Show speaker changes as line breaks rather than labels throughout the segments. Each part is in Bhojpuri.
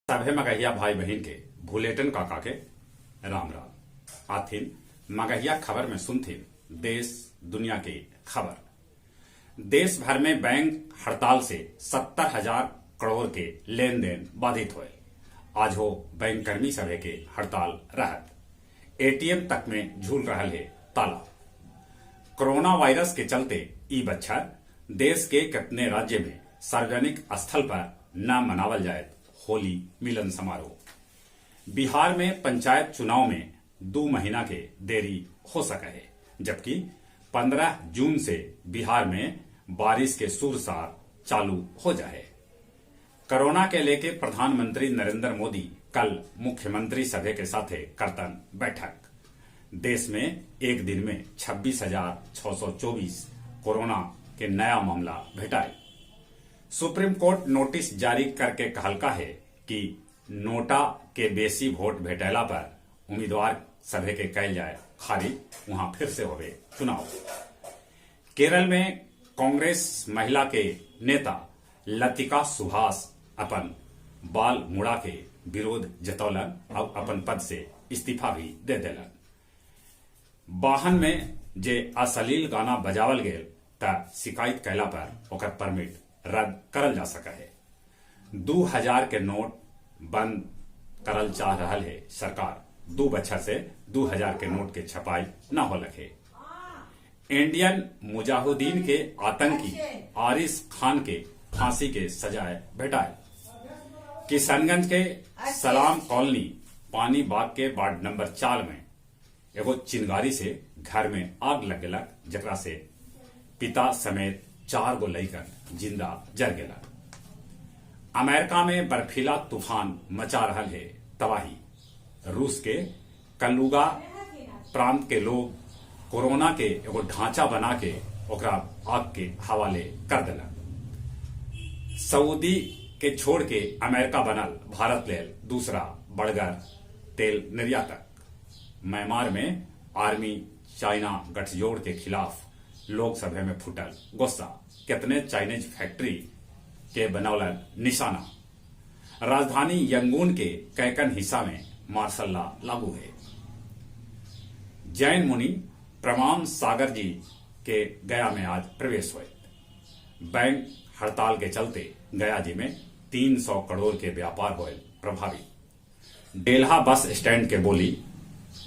सभे मगहिया भाई बहन के भूलेटन काका के राम राम आथिन मगहिया खबर में सुनथिन देश दुनिया की खबर। देश भर में बैंक हड़ताल से 70,000 करोड़ के लेन देन बाधित हुए। आज हो बैंक कर्मी सभे के हड़ताल रहत, एटीएम तक में झूल रहल है ताला। कोरोना वायरस के चलते ई बच्छर देश के कितने राज्य में सार्वजनिक स्थल पर न मनावल जाए होली मिलन समारोह। बिहार में पंचायत चुनाव में 2 महीना के देरी हो सका है, जबकि 15 जून से बिहार में बारिश के सुरसार चालू हो जाए। कोरोना के लेके प्रधानमंत्री नरेंद्र मोदी कल मुख्यमंत्री सभे के साथे करतन बैठक। देश में एक दिन में 26,624 कोरोना के नया मामला भेटाए। सुप्रीम कोर्ट नोटिस जारी करके कहलका है कि नोटा के बेसी वोट भेटैला पर उम्मीदवार सभे के कैल जाए खारिज, वहां फिर से होवे चुनाव। केरल में कांग्रेस महिला के नेता लतिका सुभाष अपन बाल मुड़ा के विरोध जतौलन और अपन पद से इस्तीफा भी दे देलन। वाहन में जे अश्लील गाना बजावल गेल त शिकायत कैला पर ओकर परमिट रद्द करल जा सका है। 2000 के नोट बंद करल चाह रहल है सरकार। 2 बछर से 2000 के नोट के छपाई न हो लगे। इंडियन मुजाहिदीन के आतंकी आरिस खान के फांसी के सजाए भेटाए। किशनगंज के सलाम कॉलोनी पानी बाग के वार्ड नंबर 4 में एगो चिंगारी से घर में आग लग गया, जकरा से पिता समेत 4 गो लइकन जिंदा जर गया। अमेरिका में बर्फीला तूफान मचा रहल है तबाही। रूस के कलुगा प्रांत के लोग कोरोना के एगो ढांचा बना के ओकरा आग के हवाले कर दिला। सऊदी के छोड़ के अमेरिका बनल भारत लेल दूसरा बड़गर तेल निर्यातक। म्यांमार में आर्मी चाइना गठजोड़ के खिलाफ लोकसभा में फुटल गुस्सा। कितने चाइनीज फैक्ट्री के बनौलन निशाना। राजधानी यंगून के कैकन हिस्सा में मार्शल लॉ लागू है। जैन मुनि प्रमाण सागर जी के गया में आज प्रवेश हुए। बैंक हड़ताल के चलते गया जी में 300 करोड़ के व्यापार हुए प्रभावित। डेल्हा बस स्टैंड के बोली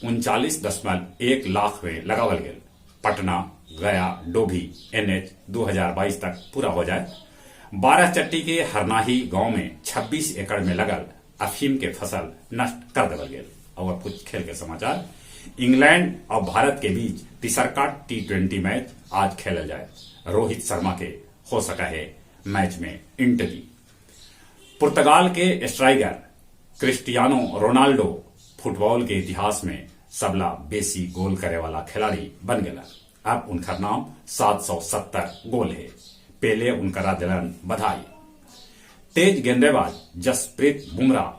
39.1 लाख में लगावल गेल। पटना गया डोभी NH 2022 तक पूरा हो जाए। 12 चट्टी के हरनाही गांव में 26 एकड़ में लगल अफीम के फसल नष्ट कर देवल गेल। और कुछ खेल के समाचार। इंग्लैंड और भारत के बीच तीसरका T20 मैच आज खेलल जाए। रोहित शर्मा के हो सका है मैच में इंटरी। पुर्तगाल के स्ट्राइकर क्रिस्टियानो रोनाल्डो फुटबॉल के इतिहास में सबला बेसी गोल करे वाला खिलाड़ी बन गया। अब उनका नाम 770 गोल है। पहले उनका दिलन बधाई। तेज गेंदबाज जसप्रीत बुमराह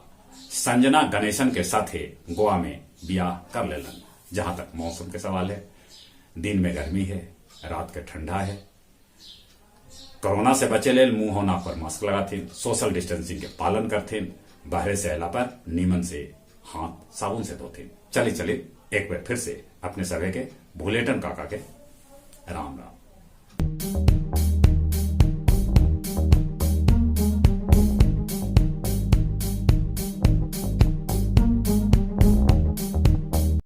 संजना गणेशन के साथ गोवा में बियाह कर लेलन। जहां तक मौसम के सवाल है, दिन में गर्मी है, रात के ठंडा है। कोरोना से बचे लेल मुंह और नाक पर मास्क लगाथिन, सोशल डिस्टेंसिंग के पालन करथिन, बाहर से अला पर नीमन से हाथ साबुन से धोथिन। चली एक बार फिर से अपने सभी के भूलेटन काका के राम राम।